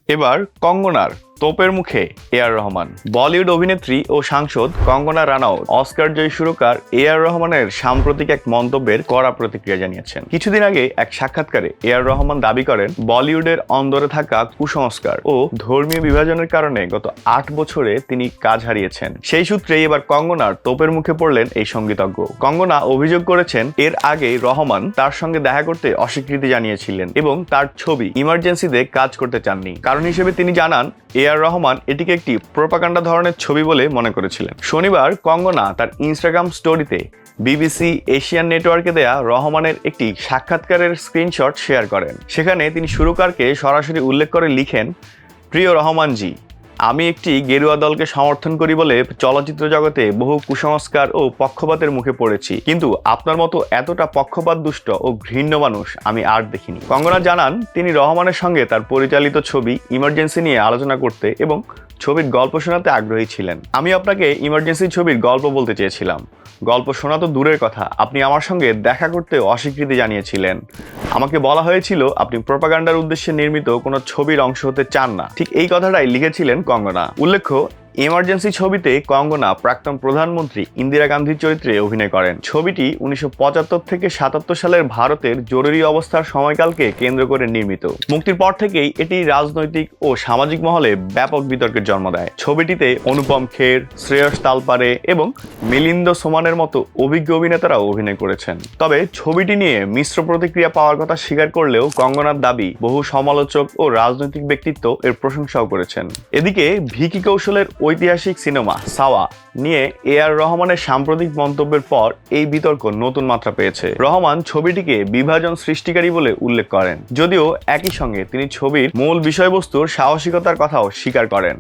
এবার কঙ্গনার তোপের মুখে এ আর রহমান। বলিউড অভিনেত্রী ও সাংসদ কঙ্গনা রানাউত অস্কার জয়ী সুরকার এ আর রহমানের সাম্প্রতিক এক মন্তব্যের কড়া প্রতিক্রিয়া জানিয়েছেন। কিছুদিন আগে এক সাক্ষাৎকারে এ আর রহমান দাবি করেন, বলিউডের অন্দরে থাকা কুসংস্কার ও ধর্মীয় বিভাজনের কারণে গত 8 বছরে তিনি কাজ হারিয়েছেন। সেই সূত্রেই এবার কঙ্গনার তোপের মুখে পড়লেন এই সঙ্গীতজ্ঞ। কঙ্গনা অভিযোগ করেছেন, এর আগে রহমান তার সঙ্গে দেখা করতে অস্বীকৃতি জানিয়েছিলেন এবং তার ছবি ইমার্জেন্সিতে কাজ করতে চাননি। কারণ হিসেবে তিনি জানান, এ আর রহমান এটিকে একটি প্রোপাগান্ডা ধরনের ছবি বলে মনে করেছিলেন। শনিবার কঙ্গনা তার ইনস্টাগ্রাম স্টোরিতে বিবিসি এশিয়ান নেটওয়ার্কে দেয়া রহমানের একটি সাক্ষাৎকারের স্ক্রিনশট শেয়ার করেন। সেখানে তিনি সুরকারকে সরাসরি উল্লেখ করে লিখেন, প্রিয় রহমানজি, আমি একটি গেরুয়া দলকে সমর্থন করি বলে চলচ্চিত্র জগতে বহু কুসংস্কার ও পক্ষপাতের মুখে পড়েছি, কিন্তু আপনার মতো এতটা পক্ষপাত দুষ্ট ও ঘৃণ্য মানুষ আমি আর দেখিনি। কঙ্গনা জানান, তিনি রহমানের সঙ্গে তার পরিচালিত ছবি ইমার্জেন্সি নিয়ে আলোচনা করতে এবং ছবির গল্প শোনাতে আগ্রহী ছিলেন। আমি আপনাকে ইমার্জেন্সি ছবির গল্প বলতে চেয়েছিলাম। গল্প শোনা তো দূরের কথা, আপনি আমার সঙ্গে দেখা করতে অস্বীকৃতি জানিয়েছিলেন। আমাকে বলা হয়েছিল আপনি প্রোপাগান্ডার উদ্দেশ্যে নির্মিত কোনো ছবির অংশ হতে চান না। ঠিক এই কথাটাই লিখেছিলেন কঙ্গনা। উল্লেখ্য, ইমার্জেন্সি ছবিতে কঙ্গনা প্রাক্তন প্রধানমন্ত্রী ইন্দিরা গান্ধীর চরিত্রে অভিনয় করেন। ছবিটি 1975 থেকে 77 সালের ভারতের জরুরি অবস্থার সময়কালকে কেন্দ্র করে নির্মিত। মুক্তির পর থেকেই এটি রাজনৈতিক ও সামাজিক মহলে ব্যাপক বিতর্কের জন্ম দেয়। ছবিটিতে অনুপম খের, শ্রেয়স তালপারে এবং মিলিন্দ সোমানের মতো অভিজ্ঞ অভিনেতারাও অভিনয় করেছেন। তবে ছবিটি নিয়ে মিশ্র প্রতিক্রিয়া পাওয়ার কথা স্বীকার করলেও কঙ্গনার দাবি, বহু সমালোচক ও রাজনৈতিক ব্যক্তিত্ব এর প্রশংসাও করেছেন। এদিকে ভিকি কৌশলের ঐতিহাসিক সিনেমা সাওয়া নিয়ে এ আর রহমানের সাম্প্রতিক মন্তব্যের পর এই বিতর্ক নতুন মাত্রা পেয়েছে। রহমান ছবিটিকে বিভাজন সৃষ্টিকারী বলে উল্লেখ করেন, যদিও একই সঙ্গে তিনি ছবির মূল বিষয়বস্তুর সাহসিকতার কথাও স্বীকার করেন।